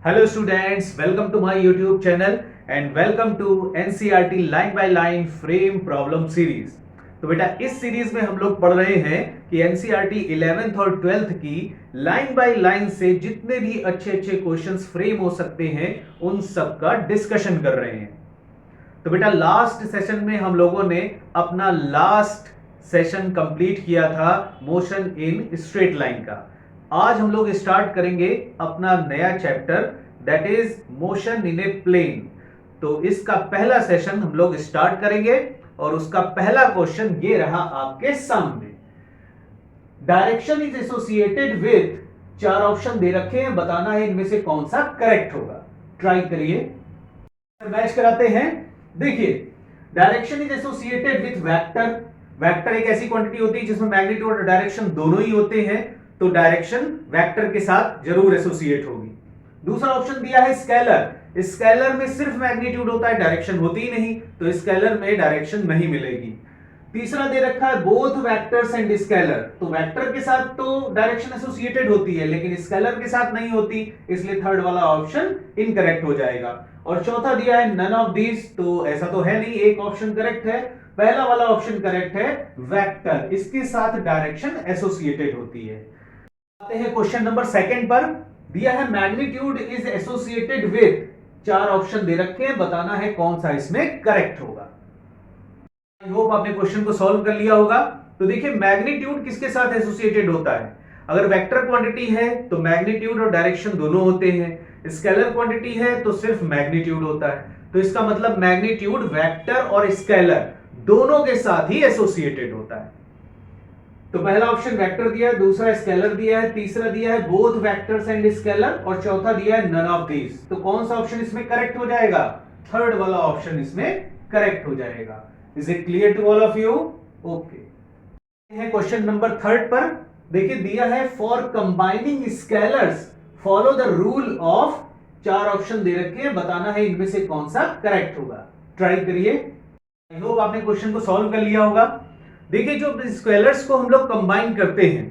Hello students, welcome to my YouTube channel and welcome to NCERT line by line frame problem series. तो बेटा इस series में हम लोग पढ़ रहे हैं कि NCERT 11th और 12th की लाइन बाय लाइन से जितने भी अच्छे अच्छे क्वेश्चंस फ्रेम हो सकते हैं उन सब का डिस्कशन कर रहे हैं। तो बेटा लास्ट सेशन में हम लोगों ने अपना लास्ट सेशन कंप्लीट किया था मोशन इन स्ट्रेट लाइन का। आज हम लोग स्टार्ट करेंगे अपना नया chapter that is motion in a plane. तो इसका पहला सेशन हम लोग स्टार्ट करेंगे और उसका पहला क्वेश्चन ये रहा आपके सामने। डायरेक्शन इज एसोसिएटेड विथ, चार ऑप्शन दे रखे हैं, बताना है इनमें से कौन सा करेक्ट होगा। ट्राई करिए, मैच कराते हैं। देखिए direction is associated with vector. Vector एक ऐसी क्वांटिटी होती है जिसमें मैग्नीट्यूड और डायरेक्शन दोनों ही होते हैं, तो डायरेक्शन वेक्टर के साथ जरूर एसोसिएट होगी। दूसरा ऑप्शन दिया है स्केलर। स्केलर में सिर्फ मैग्नीट्यूड होता है, डायरेक्शन होती ही नहीं, तो स्केलर में डायरेक्शन नहीं मिलेगी। तीसरा दे रखा है बोथ वेक्टर्स एंड स्केलर, तो वेक्टर के साथ तो डायरेक्शन एसोसिएटेड होती है लेकिन स्केलर के साथ नहीं होती, इसलिए थर्ड वाला ऑप्शन इनकरेक्ट हो जाएगा। और चौथा दिया है नन ऑफ दीज, तो ऐसा तो है नहीं, एक ऑप्शन करेक्ट है, पहला वाला ऑप्शन करेक्ट है, वेक्टर इसके साथ डायरेक्शन एसोसिएटेड होती है। आते हैं क्वेश्चन नंबर सेकंड पर। दिया है मैग्नीट्यूड इज एसोसिएटेड विथ, चार ऑप्शन दे रखे हैं, बताना है कौन सा इसमें करेक्ट होगा। आई होप आपने क्वेश्चन को सॉल्व कर लिया होगा। तो देखिए मैग्नीट्यूड किसके साथ एसोसिएटेड होता है, अगर वेक्टर क्वांटिटी है तो मैग्नीट्यूड और डायरेक्शन दोनों होते हैं, स्केलर क्वांटिटी है तो सिर्फ मैग्नीट्यूड होता है, तो इसका मतलब मैग्नीट्यूड वेक्टर और स्केलर दोनों के साथ ही एसोसिएटेड होता है। तो पहला ऑप्शन वेक्टर दिया है, दूसरा स्केलर दिया है, तीसरा दिया है बोथ वेक्टर्स एंड स्केलर और चौथा दिया है नन ऑफ दीज। तो कौन सा ऑप्शन इसमें करेक्ट हो जाएगा, थर्ड वाला ऑप्शन इसमें करेक्ट हो जाएगा। Is it clear to all of you? Okay, है क्वेश्चन नंबर थर्ड पर। देखिए दिया है for combining scalars follow the rule of, चार ऑप्शन दे रखे हैं, बताना है इनमें से कौन सा करेक्ट होगा। ट्राई करिए, आई होप आपने क्वेश्चन को सॉल्व कर लिया होगा। देखिए जो स्केलर्स को हम लोग कंबाइन करते हैं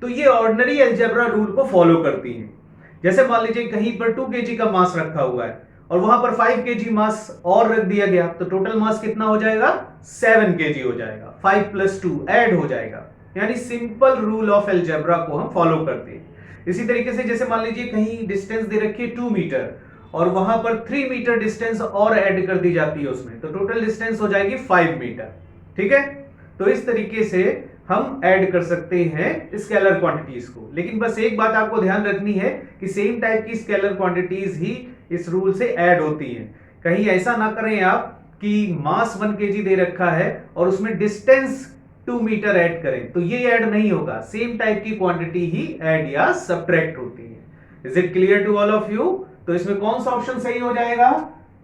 तो ये ऑर्डिनरी अलजेब्रा रूल को फॉलो करती हैं। जैसे मान लीजिए कहीं पर 2 kg का मास रखा हुआ है और वहां पर 5 kg मास और रख दिया गया, तो टोटल मास कितना हो जाएगा, 7 kg हो जाएगा, 5 + 2 ऐड हो जाएगा, यानी सिंपल रूल ऑफ अलजेब्रा को हम फॉलो करते हैं। इसी तरीके से जैसे मान लीजिए कहीं डिस्टेंस दे रखी है 2 मीटर और वहां पर 3 मीटर डिस्टेंस और ऐड कर दी जाती है उसमें, तो टोटल डिस्टेंस हो जाएगी 5 मीटर। ठीक है, तो इस तरीके से हम ऐड कर सकते हैं स्केलर क्वांटिटीज को। लेकिन बस एक बात आपको ध्यान रखनी है कि सेम टाइप की स्केलर क्वांटिटीज ही इस रूल से ऐड होती हैं। कहीं ऐसा ना करें आप कि मास 1 kg दे रखा है और उसमें डिस्टेंस 2 मीटर ऐड करें, तो ये ऐड नहीं होगा, सेम टाइप की क्वांटिटी ही ऐड या सब्ट्रैक्ट होती है। Is it clear to all of you? तो इसमें कौन सा ऑप्शन सही हो जाएगा,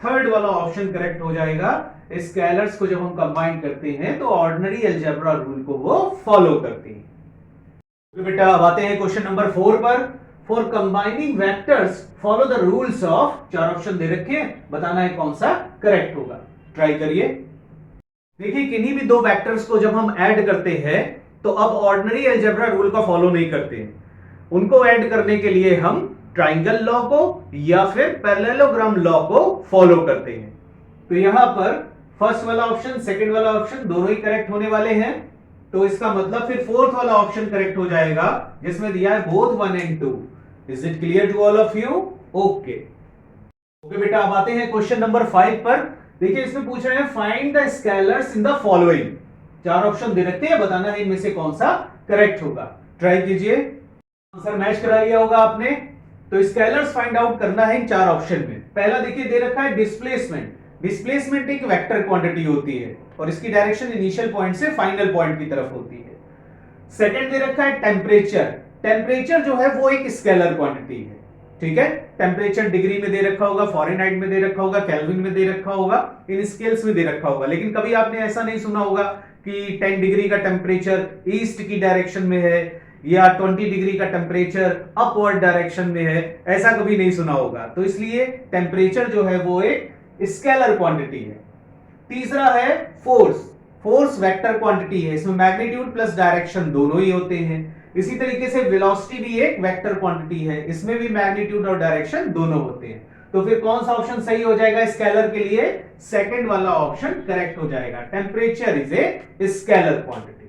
थर्ड वाला ऑप्शन करेक्ट हो जाएगा। स्केलर्स को जब हम कंबाइन करते हैं तो ऑर्डिनरी अलजेब्रा रूल को वो फॉलो करते हैं। तो बेटा अब आते हैं क्वेश्चन नंबर 4 पर। For combining vectors follow the rules of, चार ऑप्शन दे रखे हैं, बताना है कौन सा करेक्ट होगा। ट्राई करिए। देखिए किन्हीं भी दो वेक्टर्स को जब हम ऐड करते हैं तो अब ऑर्डिनरी अलजेब्रा रूल का फॉलो नहीं करते हैं, उनको ऐड करने के लिए हम ट्राइंगल लॉ को या फिर पैरेललोग्राम लॉ को फॉलो करते हैं। तो यहां पर फर्स्ट वाला ऑप्शन सेकंड वाला ऑप्शन दोनों ही करेक्ट होने वाले हैं, तो इसका मतलब फिर फोर्थ वाला ऑप्शन करेक्ट हो जाएगा जिसमें दिया है both 1 and 2। Is it clear to all of you? Okay okay बेटा अब आते हैं क्वेश्चन नंबर 5 पर। देखिए इसमें पूछ रहे हैं find the scalars in the following, चार ऑप्शन दे रखते हैं, बताना है इनमें से कौन सा करेक्ट होगा। ट्राई कीजिए, आंसर मैच करा लिया होगा आपने। तो स्केलर्स फाइंड आउट करना है इन चार ऑप्शन में। पहला देखिए दे रखा है डिस्प्लेसमेंट। डिस्प्लेसमेंट एक वेक्टर क्वांटिटी होती है और इसकी डायरेक्शन इनिशियल पॉइंट से फाइनल पॉइंट की तरफ होती है। सेकंड दे रखा है टेम्परेचर। टेम्परेचर जो है वो एक स्केलर क्वांटिटी है। ठीक है, टेम्परेचर डिग्री में दे रखा होगा, फॉरेनहाइट में दे रखा होगा, केल्विन में दे रखा होगा, इन स्केल्स में दे रखा होगा। लेकिन कभी आपने ऐसा नहीं सुना होगा कि 10 डिग्री का टेम्परेचर ईस्ट की डायरेक्शन में है या 20 डिग्री का टेम्परेचर अपवर्ड डायरेक्शन में है, ऐसा कभी नहीं सुना होगा। तो इसलिए टेम्परेचर जो है वो एक स्केलर क्वांटिटी है। तीसरा है फोर्स। फोर्स वेक्टर क्वांटिटी है, इसमें मैग्नीट्यूड प्लस डायरेक्शन दोनों ही होते हैं। इसी तरीके से वेलोसिटी भी एक वेक्टर क्वांटिटी है, इसमें भी मैग्नीट्यूड और डायरेक्शन दोनों होते हैं। तो फिर कौन सा ऑप्शन सही हो जाएगा स्केलर के लिए? सेकंड वाला ऑप्शन करेक्ट हो जाएगा। Temperature is a scalar quantity.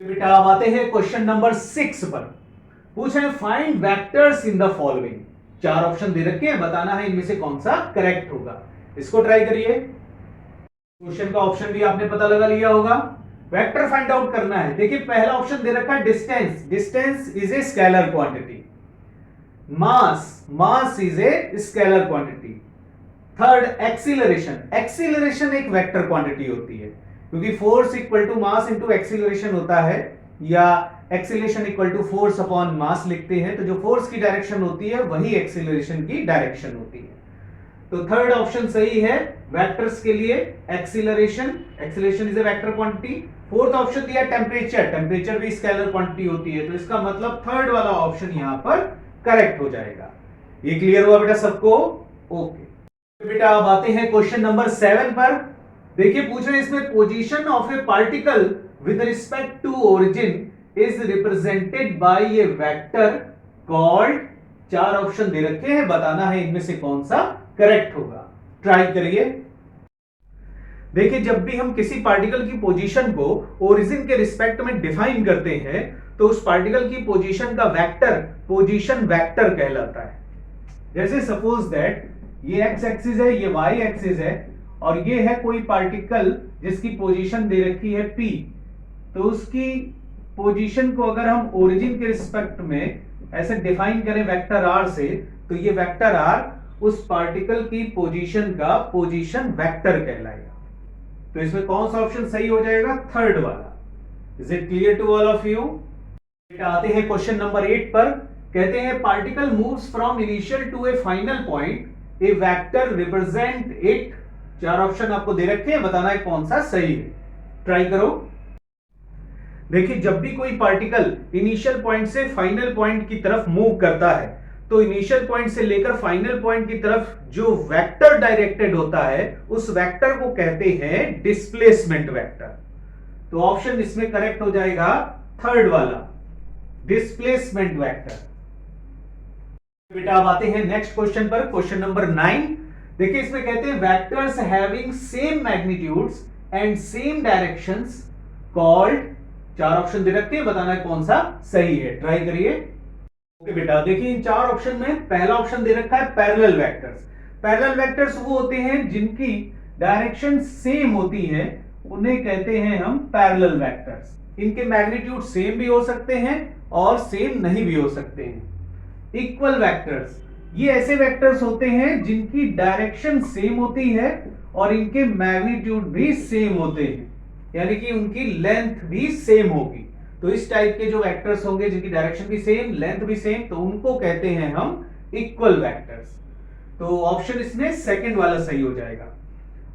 बेटा अब आते हैं क्वेश्चन नंबर 6 पर। पूछे हैं find vectors in the following. 4 option दे रखे हैं, बताना है इनमें से कौन सा करेक्ट होगा। इसको ट्राई करिए। क्वेश्चन का ऑप्शन भी आपने पता लगा लिया होगा। वेक्टर फाइंड आउट करना है। देखिए पहला ऑप्शन दे रखा है distance. Distance is a scalar quantity. Mass is a scalar quantity. Third acceleration. Acceleration एक वेक्टर क्वांटिटी होती है, क्योंकि force equal to mass into acceleration होता है, या acceleration equal to force upon mass लिखते हैं। तो जो फोर्स की डायरेक्शन होती है वही एक्सीलरेशन की डायरेक्शन होती है। तो थर्ड ऑप्शन सही है वेक्टर्स के लिए, acceleration. Acceleration is a vector quantity. Fourth option दिया टेम्परेचर। टेम्परेचर भी स्केलर क्वांटिटी होती है, तो इसका मतलब थर्ड वाला ऑप्शन यहां पर करेक्ट हो जाएगा। ये क्लियर हुआ बेटा सबको? ओके बेटा अब आते हैं क्वेश्चन नंबर 7 पर। देखिए पूछ रहे हैं इसमें position of a particle with respect to origin is represented by a vector called. 4 option दे रखे हैं, बताना है इनमें से कौन सा करेक्ट होगा। ट्राई करिए। देखिए जब भी हम किसी पार्टिकल की पोजीशन को ओरिजिन के रिस्पेक्ट में डिफाइन करते हैं तो उस पार्टिकल की पोजीशन का वेक्टर पोजीशन वेक्टर कहलाता है। जैसे सपोज दैट ये एक्स एक्सिस है, ये वाई एक्सिस है, और ये है कोई पार्टिकल जिसकी पोजीशन दे रखी है p। तो उसकी पोजीशन को अगर हम ओरिजिन के रिस्पेक्ट में ऐसे डिफाइन करें वेक्टर r से, तो ये वेक्टर r उस पार्टिकल की पोजीशन का पोजीशन वेक्टर कहलाएगा। तो इसमें कौन सा ऑप्शन सही हो जाएगा? थर्ड वाला। Is it clear to all of you? आते हैं क्वेश्चन नंबर 8 पर। कहते हैं particle moves from initial to a final point, a vector represent it. 4 option आपको दे रखे हैं, बताना है कौन सा सही है। ट्राई करो। देखिए जब भी कोई पार्टिकल इनिशियल पॉइंट से फाइनल पॉइंट की तरफ मूव करता है, तो इनिशियल पॉइंट से लेकर फाइनल पॉइंट की तरफ जो वेक्टर डायरेक्टेड होता है उस वेक्टर को कहते हैं डिस्प्लेसमेंट वेक्टर। तो ऑप्शन इसमें करेक्ट हो जाएगा थर्ड वाला, डिस्प्लेसमेंट वेक्टर। बेटा अब आते हैं नेक्स्ट क्वेश्चन पर, क्वेश्चन नंबर 9। देखिए इसमें कहते हैं vectors having same magnitudes and same directions called. 4 option दे रखते हैं, बताना है कौन सा सही है। ट्राई करिए। ओके बेटा देखिए इन 4 ऑप्शन में पहला ऑप्शन दे रखा है पैरेलल वेक्टर्स। पैरेलल वेक्टर्स वो होते हैं जिनकी डायरेक्शन सेम होती है, उन्हें कहते हैं हम पैरेलल वेक्टर्स। इनके मैग्नीट्यूड सेम भी हो सकते हैं और सेम नहीं भी हो सकते हैं। इक्वल वेक्टर्स, ये ऐसे वेक्टर्स होते हैं जिनकी डायरेक्शन सेम होती है और इनके मैग्नीट्यूड भी सेम होते हैं, यानी कि उनकी लेंथ भी सेम होगी। तो इस टाइप के जो वेक्टर्स होंगे जिनकी डायरेक्शन भी सेम, लेंथ भी सेम, तो उनको कहते हैं हम इक्वल वेक्टर्स। तो ऑप्शन इसमें सेकंड वाला सही हो जाएगा।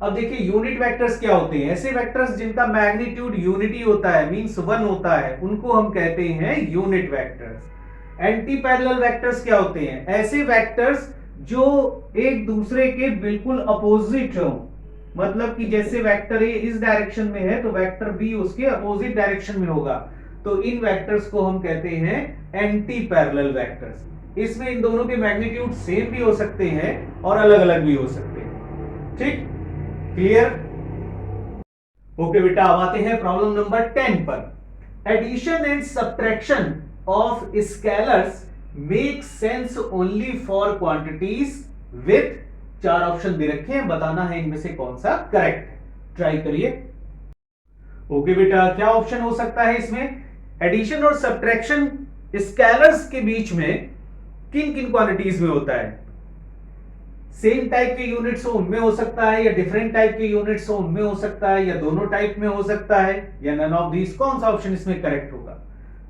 अब देखिए यूनिट वेक्टर्स क्या होते हैं? ऐसे वेक्टर्स जिनका मैग्नीट्यूड यूनिटी होता है, मींस 1 होता है, उनको हम कहते हैं unit vectors. Anti parallel vectors क्या होते हैं? ऐसे वेक्टर्स जो एक दूसरे के बिल्कुल अपोजिट हो, मतलब कि जैसे वेक्टर ए इस डायरेक्शन में है तो वेक्टर बी उसके अपोजिट डायरेक्शन में होगा, तो इन वेक्टर्स को हम कहते हैं एंटी पैरेलल वेक्टर्स। इसमें इन दोनों के मैग्नीट्यूड सेम भी हो सकते हैं और अलग अलग भी हो सकते हैं। ठीक, क्लियर? ओके बेटा अब आते हैं प्रॉब्लम नंबर 10 पर। Addition and subtraction of scalars make sense only for quantities with. 4 option दे रखे हैं, बताना है इनमें से कौन सा करेक्ट है। ट्राई करिए। ओके बेटा क्या ऑप्शन हो सकता है इसमें? एडिशन और सब्ट्रैक्शन स्केलर्स के बीच में किन किन क्वांटिटीज में होता है? सेम टाइप के यूनिट्स हो उनमें हो सकता है, या डिफरेंट टाइप के यूनिट्स हो उनमें हो सकता है, या दोनों टाइप में हो सकता है, या नन ऑफ दीज। कौन सा ऑप्शन इसमें करेक्ट होगा?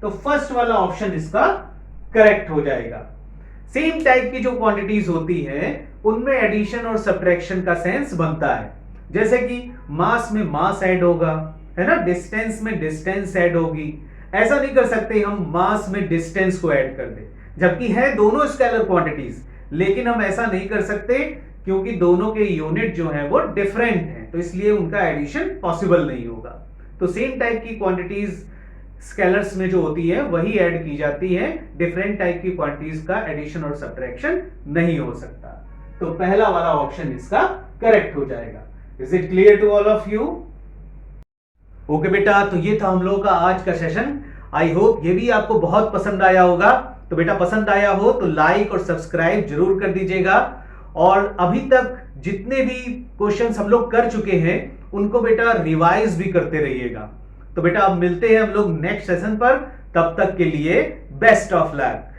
तो फर्स्ट वाला ऑप्शन इसका करेक्ट हो जाएगा। सेम टाइप की जो क्वांटिटीज होती हैं उनमें एडिशन और सब्ट्रैक्शन का सेंस बनता है। जैसे कि मास में मास ऐड होगा, है ना, डिस्टेंस में डिस्टेंस ऐड होगी। ऐसा नहीं कर सकते हम मास में डिस्टेंस को ऐड कर दें, जबकि है दोनों स्केलर क्वांटिटीज, लेकिन हम ऐसा नहीं कर सकते क्योंकि दोनों के यूनिट जो है वो डिफरेंट हैं, तो इसलिए उनका एडिशन पॉसिबल नहीं होगा। तो सेम टाइप की क्वांटिटीज स्केलर्स में जो होती है वही ऐड की जाती है, डिफरेंट टाइप की क्वांटिटीज का एडिशन और सब्ट्रैक्शन नहीं हो सकता। तो पहला वाला ऑप्शन इसका करेक्ट हो जाएगा। Is it clear to all of you? Okay बेटा, तो ये था हम लोगों का आज का सेशन। आई होप ये भी आपको बहुत पसंद आया होगा। तो बेटा पसंद आया हो तो लाइक और सब्सक्राइब जरूर कर दीजिएगा, और अभी तक जितने भी क्वेश्चंस हम लोग कर चुके हैं उनको बेटा रिवाइज भी करते रहिएगा। तो बेटा अब मिलते हैं हम लोग नेक्स्ट सेशन पर, तब तक के लिए बेस्ट ऑफ लक।